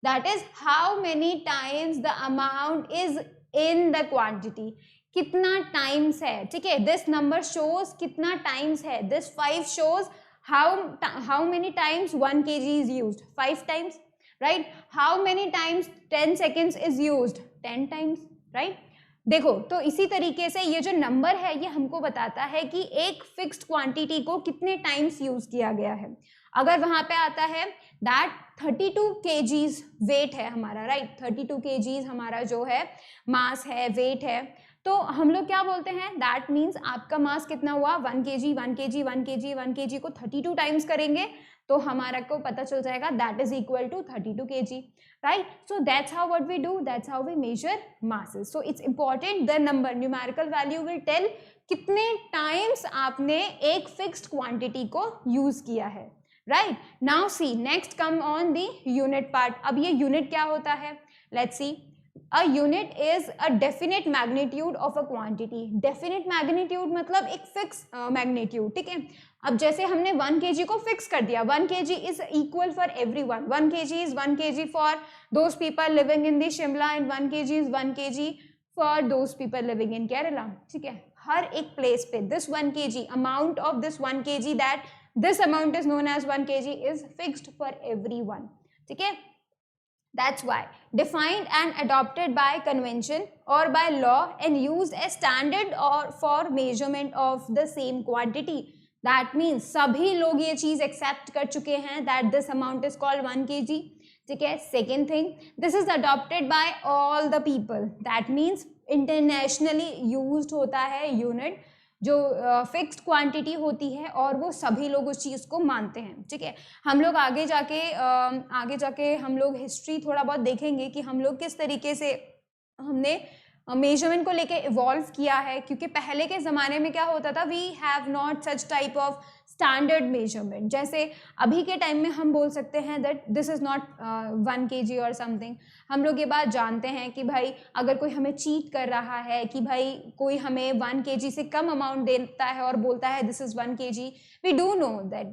that is how many times the amount is in the quantity, कितना टाइम्स है, ठीक है। दिस नंबर शोज कितना टाइम्स है, this 5 shows how many times 1 kg is used, 5 times, right. How many times 10 seconds is used, 10 times, right. देखो, तो इसी तरीके से ये जो नंबर है ये हमको बताता है कि एक फिक्स्ड क्वांटिटी को कितने टाइम्स यूज किया गया है। अगर वहां पे आता है दैट 32 kgs वेट है हमारा, राइट, 32 kgs हमारा जो है मास है, वेट है, तो हम लोग क्या बोलते हैं, दैट मीन्स आपका मास कितना हुआ, 1 kg 1 kg 1 kg 1 kg को 32 टाइम्स करेंगे तो हमारा को पता चल जाएगा that is equal to 32 kg, right? So that's how what we do, that's how we measure masses. So it's important, the number numerical value will tell कितने times आपने एक फिक्स्ड क्वांटिटी को यूज किया है, right? Now C next come on the unit part. अब ये unit क्या होता है, let's see. A unit is a definite magnitude of a quantity. Definite magnitude मतलब एक फिक्स मैग्नीट्यूड, ठीक है। अब जैसे हमने 1 kg को फिक्स कर दिया, 1 kg is equal for everyone, 1 kg is 1 kg for those people living in the Shimla and 1 kg is 1 kg for those people living in Kerala, ठीक है। हर एक प्लेस पे this 1 kg amount of this 1 kg that this amount is known as 1 kg is fixed for everyone, ठीक है। That's why defined and adopted by convention or by law and used as standard or for measurement of the same quantity. That means सभी लोग ये चीज accept कर चुके हैं that this amount is called 1 kg, ठीक है। Second thing, this is adopted by all the people. That means internationally used होता है unit जो फिक्स्ड क्वांटिटी होती है और वो सभी लोग उस चीज़ को मानते हैं, ठीक है। हम लोग आगे जाके हम लोग हिस्ट्री थोड़ा बहुत देखेंगे कि हम लोग किस तरीके से हमने मेजरमेंट को लेके इवॉल्व किया है, क्योंकि पहले के ज़माने में क्या होता था, we have not such type of standard measurement. जैसे अभी के टाइम में हम बोल सकते हैं that this is not 1 kg और समथिंग। हम लोग ये बात जानते हैं कि भाई अगर कोई हमें चीट कर रहा है, कि भाई कोई हमें 1 kg से कम अमाउंट देता है और बोलता है this is 1 kg, we do know that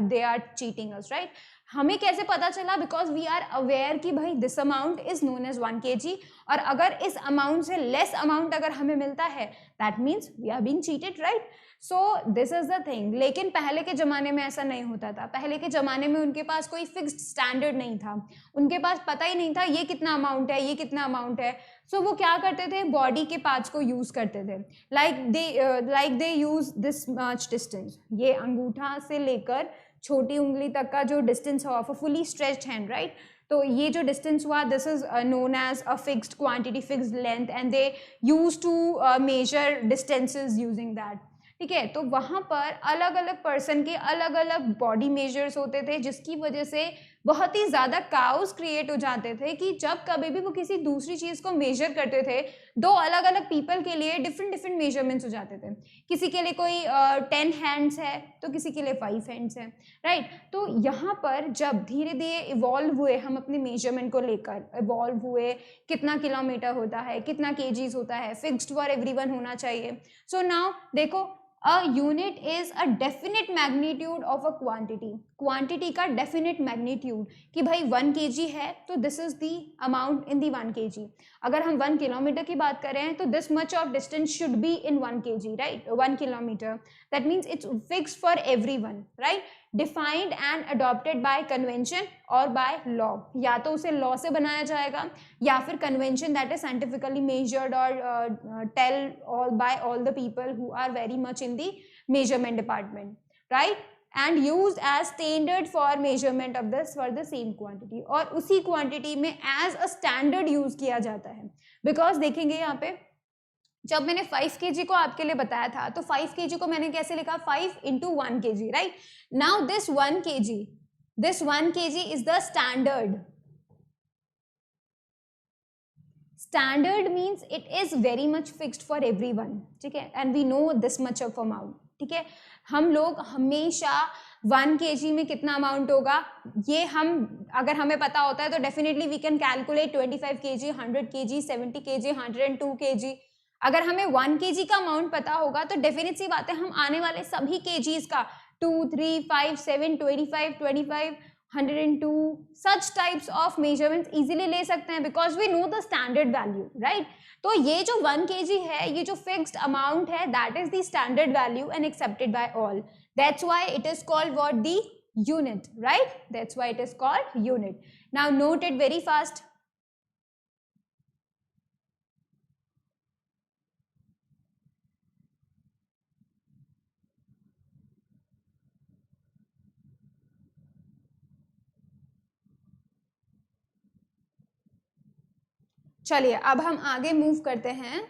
they are cheating us, right. हमें कैसे पता चला, बिकॉज वी आर अवेयर कि भाई this amount is known as 1 kg, और अगर इस अमाउंट से लेस अमाउंट अगर हमें मिलता है that means we are being cheated, right. So this is the thing. लेकिन पहले के ज़माने में ऐसा नहीं होता था। पहले के ज़माने में उनके पास कोई फिक्स्ड स्टैंडर्ड नहीं था, उनके पास पता ही नहीं था ये कितना अमाउंट है, ये कितना अमाउंट है। सो वो क्या करते थे, बॉडी के पार्ट्स को यूज़ करते थे। Like they use this much distance, ये अंगूठा से लेकर छोटी उंगली तक का जो डिस्टेंस हुआ for fully stretched hand, right. तो ये जो डिस्टेंस हुआ this is known as a fixed quantity, fixed length, and they use to measure distances using that, ठीक है। तो वहाँ पर अलग अलग पर्सन के अलग अलग बॉडी मेजर्स होते थे, जिसकी वजह से बहुत ही ज़्यादा काउस क्रिएट हो जाते थे कि जब कभी भी वो किसी दूसरी चीज़ को मेजर करते थे, दो अलग अलग पीपल के लिए डिफरेंट डिफरेंट मेजरमेंट्स हो जाते थे। किसी के लिए कोई 10 हैंड्स है तो किसी के लिए 5 हैंड्स है, राइट। तो यहाँ पर जब धीरे धीरे इवॉल्व हुए हम अपने मेजरमेंट को लेकर, इवॉल्व हुए कितना किलोमीटर होता है, कितना केजीज होता है, फिक्स्ड फॉर एवरीवन होना चाहिए। सो नाउ देखो, a unit is a definite magnitude of a quantity. Quantity का डेफिनेट मैग्नीट्यूड कि भाई 1 kg है तो this is the amount in the 1 kg। अगर हम 1 किलोमीटर की बात करें तो this much of distance should be in 1 kg, right, 1 kilometre. That means it's fixed for everyone, right. Defined and adopted by convention और by law. या तो उसे लॉ से बनाया जाएगा या फिर convention that is scientifically measured और tell all by all the people who are very much in the measurement department, right, and used as standard for measurement of this for the same quantity. और उसी quantity में as a standard use किया जाता है। Because देखेंगे यहाँ पे जब मैंने 5 kg को आपके लिए बताया था तो 5 kg को मैंने कैसे लिखा, 5 into 1 kg, right. Now this 1 kg is the standard. Standard means it is very much fixed for everyone, ठीक है, and we know this much of amount, ठीक है। हम लोग हमेशा 1 kg में कितना अमाउंट होगा ये हम अगर हमें पता होता है तो definitely we can calculate 25 kg, 100 kg, 70 kg, 102 kg। अगर हमें 1 kg का अमाउंट पता होगा तो डेफिनेट सी बात है हम आने वाले सभी kgs का 2, 3, 5, 7, 25, 102 such types of measurements easily ले सकते हैं because we know the standard value, right? तो ये जो 1 kg है, ये जो fixed amount है, that is the standard value and accepted by all. That's why it is called what? The unit, right? That's why it is called unit. Now note it very fast. चलिए अब हम आगे move करते हैं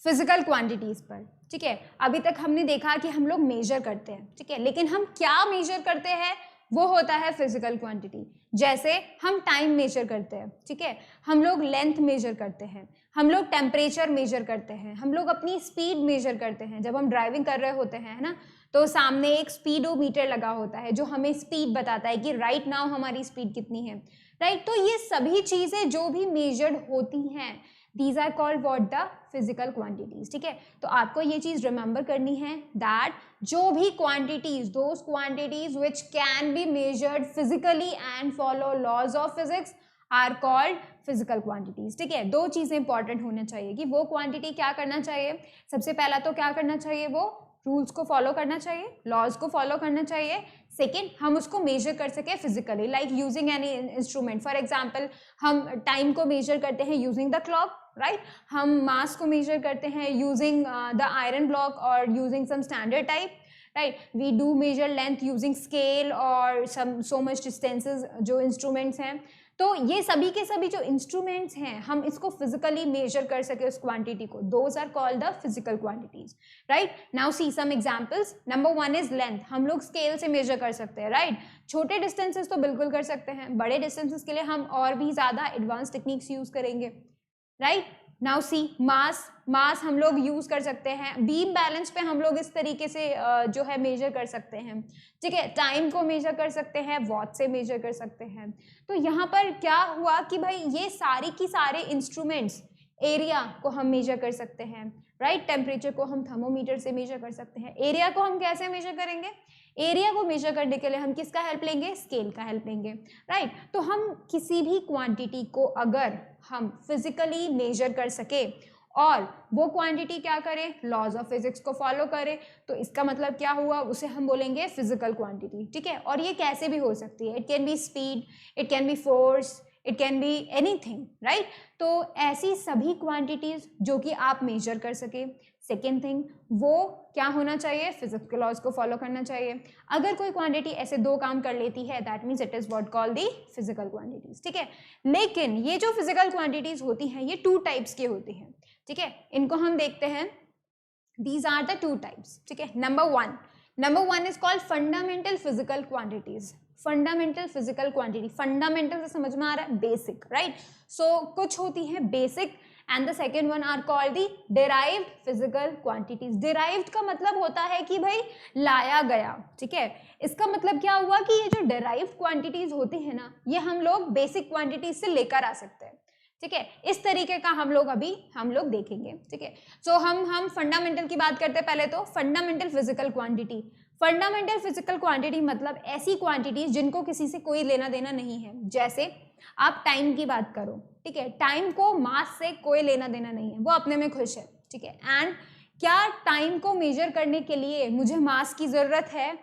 physical quantities पर। ठीक है, अभी तक हमने देखा कि हम लोग मेजर करते हैं, ठीक है, लेकिन हम क्या मेजर करते हैं वो होता है फिजिकल क्वांटिटी। जैसे हम टाइम मेजर करते हैं, ठीक है, हम लोग लेंथ मेजर करते हैं, हम लोग टेम्परेचर मेजर करते हैं, हम लोग अपनी स्पीड मेजर करते हैं। जब हम ड्राइविंग कर रहे होते हैं, है ना, तो सामने एक स्पीडोमीटर लगा होता है जो हमें स्पीड बताता है कि राइट नाउ हमारी स्पीड कितनी है, राइट। तो ये सभी चीजें जो भी मेजर्ड होती हैं, these are called what, the physical quantities. ठीक है, तो आपको ये चीज रिमेंबर करनी है दैट जो भी quantities, those quantities which can be measured physically and follow laws of physics are called physical quantities. ठीक है, दो चीजें इंपॉर्टेंट होना चाहिए कि वो क्वांटिटी क्या करना चाहिए। सबसे पहला तो क्या करना चाहिए, वो रूल्स को फॉलो करना चाहिए, लॉज को फॉलो करना चाहिए। सेकेंड, हम उसको मेजर कर सके physically, like using any instrument. For example, हम टाइम को मेजर करते हैं यूजिंग द क्लॉक, राइट। हम मास को मेजर करते हैं यूजिंग द आयरन ब्लॉक और using some standard type, right. We do measure length using scale और सम सो मच डिस्टेंसेस जो इंस्ट्रूमेंट्स हैं। तो ये सभी के सभी जो इंस्ट्रूमेंट्स हैं, हम इसको फिजिकली मेजर कर सके उस क्वांटिटी को, those are called the physical quantities, right. Now see some examples. Number one is length. हम लोग स्केल से मेजर कर सकते हैं, राइट। छोटे डिस्टेंसेस तो बिल्कुल कर सकते हैं, बड़े डिस्टेंसेस के लिए हम और भी ज्यादा एडवांस टेक्निक्स यूज करेंगे, राइट। नाउ सी मास। मास हम लोग यूज कर सकते हैं, बीम बैलेंस पे हम लोग इस तरीके से जो है मेजर कर सकते हैं, ठीक है। टाइम को मेजर कर सकते हैं, वॉट से मेजर कर सकते हैं। तो यहाँ पर क्या हुआ कि भाई ये सारी की सारे इंस्ट्रूमेंट्स, एरिया को हम मेजर कर सकते हैं, राइट। टेम्परेचर को हम थर्मोमीटर से मेजर कर सकते हैं। एरिया को हम कैसे मेजर करेंगे, एरिया को मेजर करने के लिए हम किसका हेल्प लेंगे, स्केल का हेल्प लेंगे, राइट। तो हम किसी भी क्वांटिटी को अगर हम फिजिकली मेजर कर सके और वो क्वांटिटी क्या करे, लॉज ऑफ फिजिक्स को फॉलो करे, तो इसका मतलब क्या हुआ, उसे हम बोलेंगे फिजिकल क्वांटिटी, ठीक है। और ये कैसे भी हो सकती है, it can be speed, it can be force, it can be anything, right. तो ऐसी सभी क्वांटिटीज जो कि आप मेजर कर सके। सेकेंड थिंग, वो क्या होना चाहिए, फिजिक्स के लॉज को फॉलो करना चाहिए। अगर कोई क्वांटिटी ऐसे दो काम कर लेती है, that means it is what called the physical quantities, ठीक है। लेकिन ये जो फिजिकल क्वांटिटीज होती हैं, ये टू टाइप्स की होती हैं, ठीक है। इनको हम देखते हैं, these are the two types, ठीक है। Number one is called fundamental physical quantities. Fundamental physical quantity, fundamental से समझ में आ रहा है, बेसिक, राइट। सो कुछ होती है basic, and the second one are called the derived physical quantities. Derived का मतलब होता है कि भाई लाया गया, ठीक है। इसका मतलब क्या हुआ कि ये जो डिराइव्ड क्वांटिटीज होती है ना, ये हम लोग बेसिक क्वांटिटीज से लेकर आ सकते हैं, ठीक है। इस तरीके का हम लोग देखेंगे, ठीक है। सो हम फंडामेंटल की बात करते हैं। पहले तो fundamental physical quantity. Fundamental physical quantity मतलब ऐसी क्वांटिटीज जिनको किसी से कोई लेना देना नहीं है। जैसे आप टाइम की बात करो, ठीक है, टाइम को मास से कोई लेना देना नहीं है, वो अपने में खुश है, ठीक है। एंड क्या टाइम को मेजर करने के लिए मुझे मास की जरूरत है?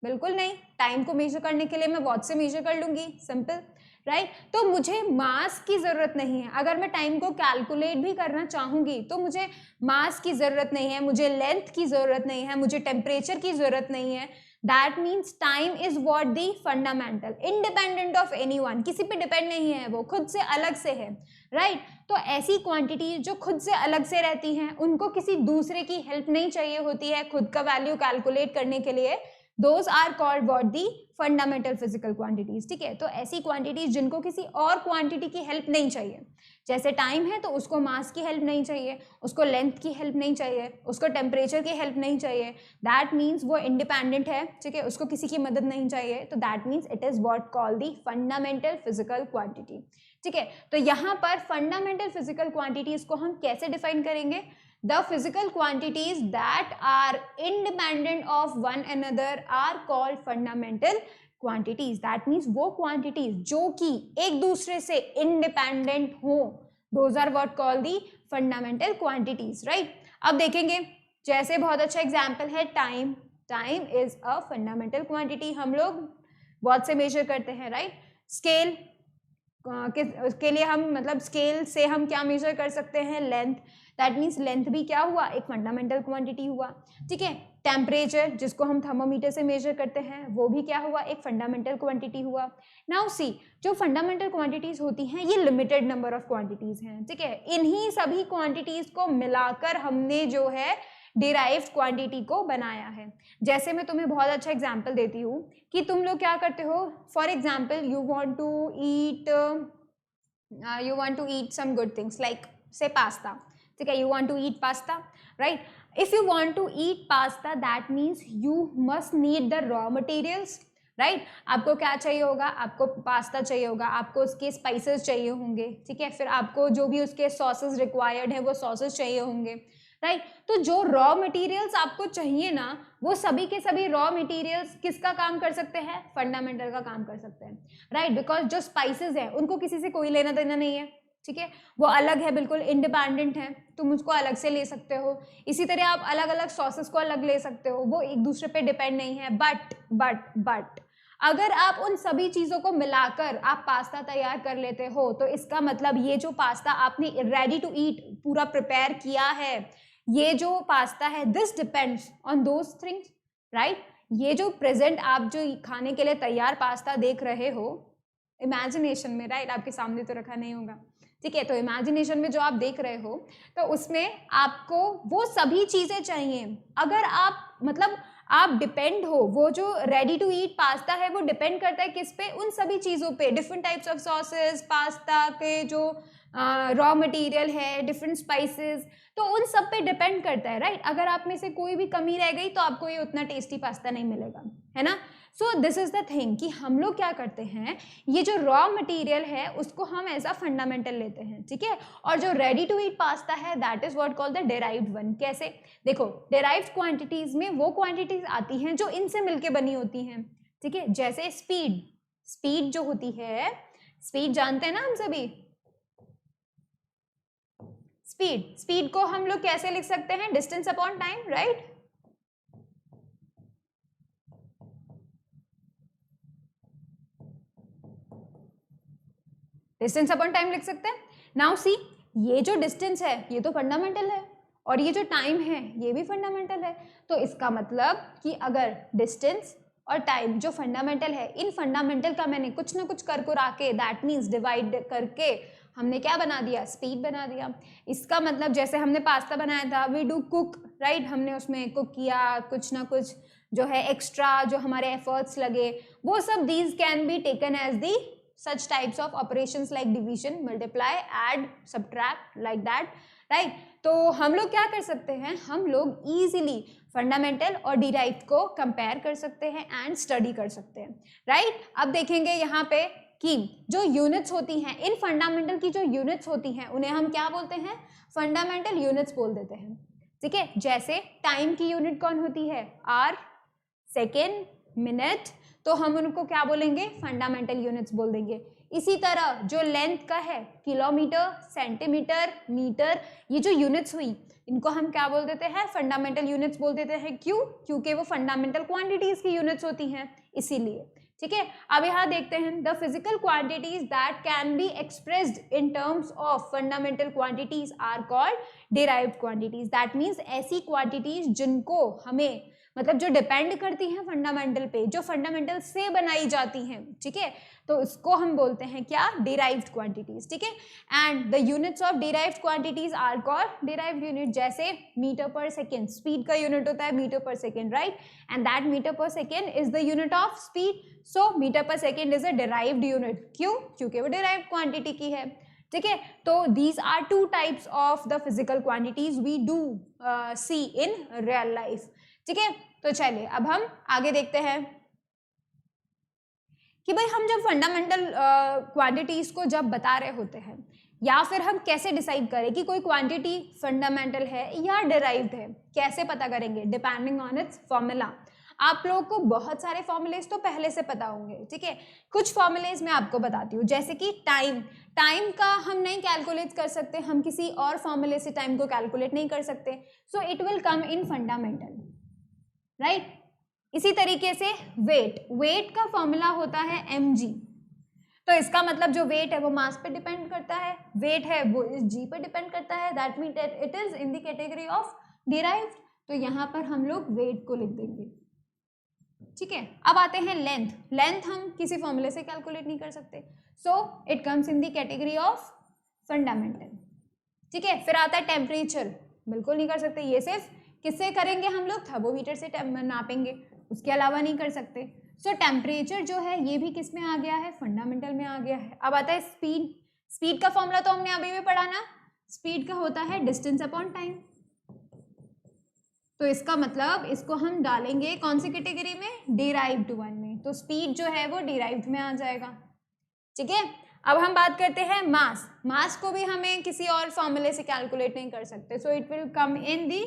बिल्कुल नहीं। टाइम को मेजर करने के लिए मैं वॉट से मेजर कर लूंगी, सिंपल, राइट। तो मुझे मास की जरूरत नहीं है। अगर मैं टाइम को कैलकुलेट भी करना चाहूंगी तो मुझे मास की जरूरत नहीं है, मुझे लेंथ की जरूरत नहीं है, मुझे टेम्परेचर की जरूरत नहीं है। That means time is what the fundamental, independent of anyone, किसी पे डिपेंड नहीं है, वो खुद से अलग से है, राइट। तो ऐसी क्वांटिटी जो खुद से अलग से रहती हैं, उनको किसी दूसरे की हेल्प नहीं चाहिए होती है खुद का वैल्यू कैलकुलेट करने के लिए, those are called what the fundamental physical quantities, ठीक है। तो ऐसी क्वांटिटीज जिनको किसी और क्वांटिटी की हेल्प नहीं चाहिए, जैसे टाइम है तो उसको मास की हेल्प नहीं चाहिए, उसको लेंथ की हेल्प नहीं चाहिए, उसको टेम्परेचर की हेल्प नहीं चाहिए, दैट मीन्स वो इंडिपेंडेंट है, ठीक है, उसको किसी की मदद नहीं चाहिए, तो that means it is what called the fundamental physical quantity, ठीक है। तो यहाँ पर फंडामेंटल फिजिकल क्वांटिटीज को हम कैसे डिफाइन करेंगे? The physical quantities that are independent of one another are called fundamental quantities. That means वो quantities जो कि एक दूसरे से independent हो, those are what called the fundamental quantities, right? अब देखेंगे, जैसे बहुत अच्छा example है time. Time is a fundamental quantity. हम लोग बहुत से measure करते हैं, right? Scale के लिए हम मतलब स्केल से हम क्या मेजर कर सकते हैं? लेंथ। दैट मीन्स लेंथ भी क्या हुआ? एक फंडामेंटल क्वांटिटी हुआ, ठीक है। टेम्परेचर जिसको हम थर्मोमीटर से मेजर करते हैं वो भी क्या हुआ, एक फंडामेंटल क्वांटिटी हुआ। नाउ सी, जो फंडामेंटल क्वांटिटीज होती हैं ये लिमिटेड नंबर ऑफ क्वांटिटीज हैं, ठीक है। इन्हीं सभी क्वांटिटीज को मिलाकर हमने जो है डिराइव्ड क्वांटिटी को बनाया है। जैसे मैं तुम्हें बहुत अच्छा एग्जांपल देती हूँ कि तुम लोग क्या करते हो, for example you want to eat some good things like say pasta, ठीक है, you want to eat pasta, right. If you want to eat pasta that means you must need the raw materials, right. आपको क्या चाहिए होगा, आपको pasta चाहिए होगा, आपको उसके स्पाइसेस चाहिए होंगे, ठीक है, फिर आपको जो भी उसके सॉसेस रिक्वायर्ड है वो सॉसेस चाहिए होंगे, राइट। तो जो रॉ मटेरियल्स आपको चाहिए ना, वो सभी के सभी रॉ मटेरियल्स किसका काम कर सकते हैं, फंडामेंटल का काम कर सकते हैं, राइट। बिकॉज जो स्पाइसेस हैं उनको किसी से कोई लेना देना नहीं है, ठीक है, वो अलग है, बिल्कुल इंडिपेंडेंट है, तुम उसको अलग से ले सकते हो। इसी तरह आप अलग अलग सॉसेस को अलग ले सकते हो, वो एक दूसरे पे डिपेंड नहीं है। बट अगर आप उन सभी चीज़ों को मिलाकर आप पास्ता तैयार कर लेते हो, तो इसका मतलब ये जो पास्ता आपने रेडी टू ईट पूरा प्रिपेयर किया है, ये जो पास्ता है this depends on those things, right. ये जो प्रेजेंट आप जो खाने के लिए तैयार पास्ता देख रहे हो इमेजिनेशन में, राइट, आपके सामने तो रखा नहीं होगा, ठीक है, तो इमेजिनेशन में जो आप देख रहे हो तो उसमें आपको वो सभी चीज़ें चाहिए। अगर आप मतलब आप डिपेंड हो, वो जो रेडी टू ईट पास्ता है वो डिपेंड करता है किस पे, उन सभी चीज़ों पे, different types of sauces, pasta के जो रॉ मटेरियल है, डिफरेंट स्पाइसेस, तो उन सब पे डिपेंड करता है, राइट। अगर आप में से कोई भी कमी रह गई तो आपको ये उतना टेस्टी पास्ता नहीं मिलेगा, है ना। सो दिस इज द थिंग कि हम लोग क्या करते हैं, ये जो रॉ मटेरियल है उसको हम एज अ फंडामेंटल लेते हैं, ठीक है, और जो रेडी टू ईट पास्ता है that is what called the derived one. कैसे, देखो, डेराइव्ड क्वांटिटीज में वो क्वांटिटीज आती हैं जो इनसे मिलके बनी होती हैं, ठीक है। जैसे स्पीड जो होती है, स्पीड जानते हैं ना हम सभी, स्पीड को हम लोग कैसे लिख सकते हैं, distance upon time, right. Distance upon time लिख सकते हैं। नाउ सी, ये जो डिस्टेंस है ये तो फंडामेंटल है, और ये जो टाइम है ये भी फंडामेंटल है। तो इसका मतलब कि अगर डिस्टेंस और टाइम जो फंडामेंटल है, इन फंडामेंटल का मैंने कुछ ना कुछ कर के दैट मीन्स डिवाइड करके हमने क्या बना दिया, स्पीड बना दिया। इसका मतलब जैसे हमने पास्ता बनाया था, वी डू कुक, राइट, हमने उसमें कुक किया, कुछ ना कुछ जो है एक्स्ट्रा जो हमारे एफर्ट्स लगे वो सब, these can be taken as the such types of operations like division, multiply, add, subtract, like that, right। तो हम लोग क्या कर सकते हैं, हम लोग easily फंडामेंटल और डिराइव्ड को कंपेयर कर सकते हैं एंड स्टडी कर सकते हैं, राइट। अब देखेंगे यहाँ पे कि जो यूनिट्स होती हैं, इन फंडामेंटल की जो यूनिट्स होती हैं उन्हें हम क्या बोलते हैं, फंडामेंटल यूनिट्स बोल देते हैं, ठीक है। जैसे टाइम की यूनिट कौन होती है, आवर, सेकेंड, मिनट, तो हम उनको क्या बोलेंगे, फंडामेंटल यूनिट्स बोल देंगे। इसी तरह जो लेंथ का है, किलोमीटर, सेंटीमीटर, मीटर, ये जो यूनिट्स हुई इनको हम क्या बोल देते हैं, फंडामेंटल यूनिट्स बोल देते हैं। क्यों, क्योंकि वो फंडामेंटल क्वांटिटीज की यूनिट्स होती हैं, इसीलिए, ठीक है। अब यहाँ देखते हैं, the physical quantities that can be expressed in terms of fundamental quantities are called derived quantities. That means ऐसी क्वांटिटीज जिनको हमें मतलब जो डिपेंड करती हैं फंडामेंटल पे, जो फंडामेंटल से बनाई जाती हैं, ठीक है, तो इसको हम बोलते हैं क्या, डिराइव्ड क्वांटिटीज, ठीक है। And the units of derived quantities are called derived unit. जैसे मीटर पर सेकेंड, स्पीड का यूनिट होता है metre per second, right, and that metre per second is the unit of speed. So metre per second is a derived unit. क्यों, क्योंकि वो derived quantity की है, ठीक है। तो these are two types of the physical quantities we do see in real life, ठीक है। तो चलिए अब हम आगे देखते हैं कि भाई हम जब फंडामेंटल क्वांटिटीज को जब बता रहे होते हैं, या फिर हम कैसे डिसाइड करें कि कोई क्वांटिटी फंडामेंटल है या डिराइव्ड है, कैसे पता करेंगे, डिपेंडिंग ऑन इट्स फॉर्मूला। आप लोगों को बहुत सारे फॉर्मूलेज तो पहले से पता होंगे, ठीक है। कुछ फॉर्मूलेज मैं आपको बताती हूँ, जैसे कि टाइम का हम नहीं कैलकुलेट कर सकते, हम किसी और फॉर्मूले से टाइम को कैलकुलेट नहीं कर सकते, so it will come in fundamental, right. इसी तरीके से वेट का फॉर्मूला होता है mg। तो इसका मतलब जो वेट है वो मास पे डिपेंड करता है, वेट है वो इस g पे डिपेंड करता है, that mean it is in the category of derived. तो यहाँ पर हम लोग वेट को लिख देंगे, ठीक है। अब आते हैं लेंथ। लेंथ हम किसी फॉर्मूले से कैलकुलेट नहीं कर सकते, so it comes in the category of fundamental, ठीक है। फिर आता है टेम्परेचर, बिल्कुल नहीं कर सकते, ये सिर्फ किससे करेंगे हम लोग, थर्मोमीटर से नापेंगे, उसके अलावा नहीं कर सकते। सो टेम्परेचर जो है ये भी किस में आ गया है, फंडामेंटल में आ गया है। अब आता है स्पीड। स्पीड का फॉर्मूला तो हमने अभी भी पढ़ा ना, स्पीड का होता है डिस्टेंस अपॉन टाइम। तो इसका मतलब इसको हम डालेंगे कौन सी कैटेगरी में, डिराइव्ड वन में, तो स्पीड जो है वो डिराइव्ड में आ जाएगा, ठीक है। अब हम बात करते हैं मास। मास को भी हमें किसी और फॉर्मूले से कैलकुलेट नहीं कर सकते, so it will come in the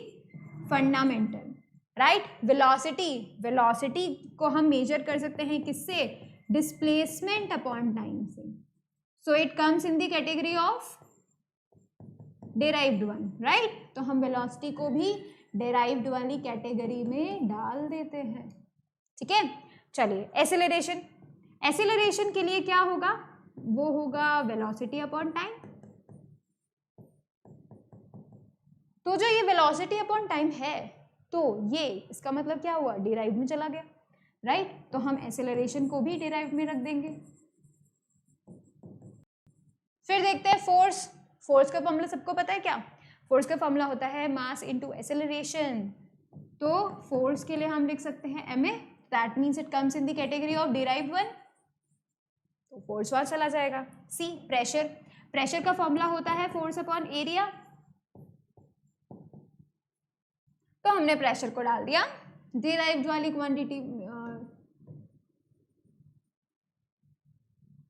fundamental, right. Velocity, velocity को हम मेजर कर सकते हैं किससे, डिस्प्लेसमेंट अपॉन टाइम से, so it comes in the category of derived one, right. तो हम वेलोसिटी को भी डिराइव्ड वाली कैटेगरी में डाल देते हैं, ठीक है। चलिए एक्सेलरेशन। एक्सेलरेशन के लिए क्या होगा, वो होगा वेलोसिटी अपॉन टाइम। तो जो ये वेलोसिटी अपॉन टाइम है, तो ये इसका मतलब क्या हुआ, डिराइव्ड में चला गया, राइट। तो हम एक्सेलरेशन को भी डिराइव्ड में रख देंगे। फिर देखते हैं फोर्स। फोर्स का फॉर्मूला सबको पता है क्या, फोर्स का फॉर्मूला होता है मास इनटू एक्सेलरेशन। तो फोर्स के लिए हम लिख सकते हैं ma, that means it comes in the category of derived one, तो फोर्स वहां चला जाएगा। सी प्रेशर। प्रेशर का फॉर्मूला होता है फोर्स अपॉन एरिया, तो हमने प्रेशर को डाल दिया डिराइव्ड वाली क्वांटिटी।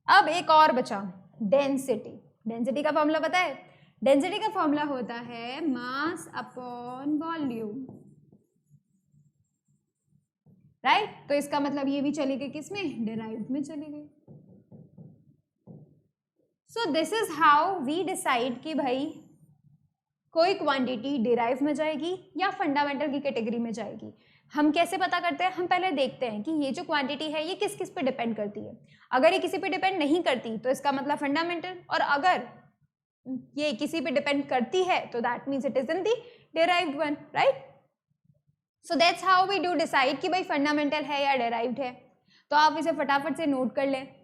अब एक और बचा डेंसिटी। डेंसिटी का फॉर्मूला पता है, डेंसिटी का फॉर्मूला होता है मास अपॉन वॉल्यूम, राइट। तो इसका मतलब ये भी चली गई किसमें, डिराइव्ड में चली गई। So this is how we decide कि भाई कोई क्वांटिटी डिराइव में जाएगी या फंडामेंटल की कैटेगरी में जाएगी। हम कैसे पता करते हैं, हम पहले देखते हैं कि ये जो क्वांटिटी है ये किस किस पे डिपेंड करती है। अगर ये किसी पे डिपेंड नहीं करती तो इसका मतलब फंडामेंटल, और अगर ये किसी पे डिपेंड करती है तो that means it is in the derived one, right. So that's how we do decide कि भाई फंडामेंटल है या डिराइव्ड है। तो आप इसे फटाफट से नोट कर लें।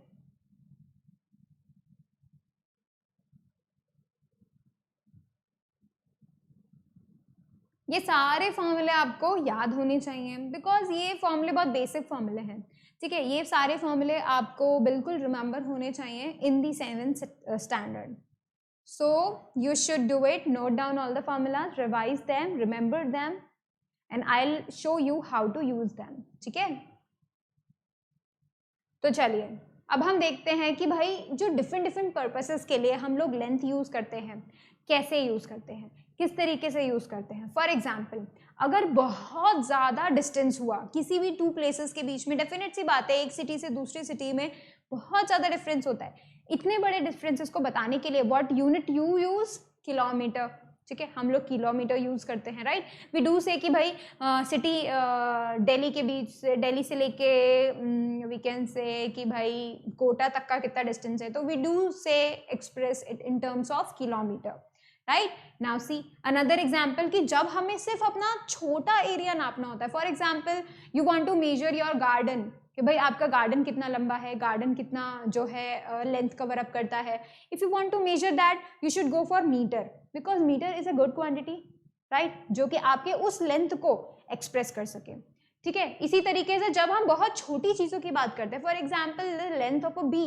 ये सारे फॉर्मूले आपको याद होने चाहिए, बिकॉज ये फॉर्मूले बहुत बेसिक फॉर्मूले हैं, ठीक है। ये सारे फॉर्मूले आपको बिल्कुल रिमेंबर होने चाहिए in the 7th standard. So you should do it, note down all the formulas, revise them, remember them, and I will show you how to use them, ठीक है। तो चलिए अब हम देखते हैं कि भाई जो डिफरेंट पर्पसेस के लिए हम लोग लेंथ यूज करते हैं, कैसे यूज करते हैं, किस तरीके से यूज करते हैं। फॉर एग्जाम्पल, अगर बहुत ज़्यादा डिस्टेंस हुआ किसी भी 2 प्लेसेस के बीच में, डेफिनेट सी बात है एक सिटी से दूसरी सिटी में बहुत ज़्यादा डिफरेंस होता है। इतने बड़े डिफरेंसेस को बताने के लिए what unit you use, kilometre, ठीक है। हम लोग किलोमीटर यूज करते हैं, राइट। वी डू से कि भाई सिटी दिल्ली के बीच से, दिल्ली से लेके वीकेंड से कि भाई कोटा तक का कितना डिस्टेंस है, तो वी डू से express it in terms of kilometre, right. Now see another example कि जब हमें सिर्फ अपना छोटा एरिया नापना होता है। For example you want to measure your garden, कि भाई आपका गार्डन कितना लंबा है, गार्डन कितना जो है लेंथ कवर अप करता है। If you want to measure that you should go for metre, because metre is a good quantity, right, जो कि आपके उस लेंथ को एक्सप्रेस कर सके, ठीक है। इसी तरीके से जब हम बहुत छोटी चीज़ों की बात करते हैं, for example the length of A B,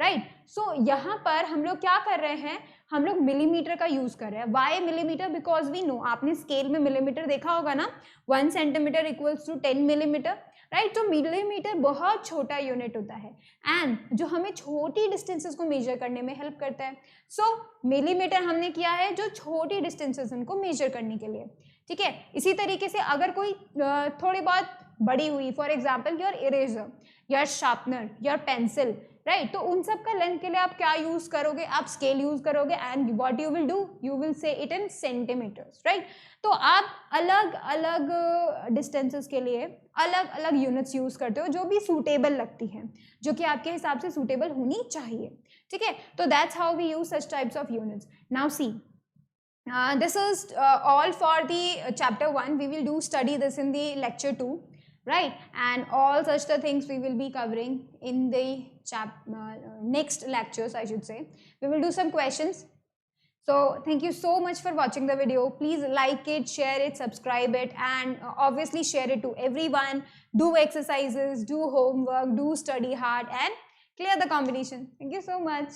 right, so यहाँ पर हम लोग क्या कर रहे हैं, हम लोग मिलीमीटर का यूज कर रहे हैं। Why millimetre, because we know, आपने स्केल में मिलीमीटर देखा होगा ना, 1 centimetre equals to 10 millimetre, right. तो मिलीमीटर बहुत छोटा यूनिट होता है एंड जो हमें छोटी डिस्टेंसेस को मेजर करने में हेल्प करता है। सो मिलीमीटर हमने किया है जो छोटी डिस्टेंसेस उनको मेजर करने के लिए, ठीक है। इसी तरीके से अगर कोई थोड़ी बहुत बड़ी हुई, for example your eraser, your sharpener, your pencil, right, तो उन सब का लेंथ के लिए आप क्या यूज करोगे, आप स्केल यूज करोगे and what you will do, you will say it in centimetres, right. तो आप अलग अलग डिस्टेंसेस के लिए अलग अलग यूनिट्स यूज करते हो जो भी सूटेबल लगती हैं, जो कि आपके हिसाब से सूटेबल होनी चाहिए, ठीक है। तो that's how we use such types of units. Now see This is all for the chapter 1. We will do study this in the lecture 2, right? And all such the things we will be covering in the next lectures, I should say. We will do some questions. So thank you so much for watching the video. Please like it, share it, subscribe it, and obviously share it to everyone. Do exercises, do homework, do study hard, and clear the competition. Thank you so much.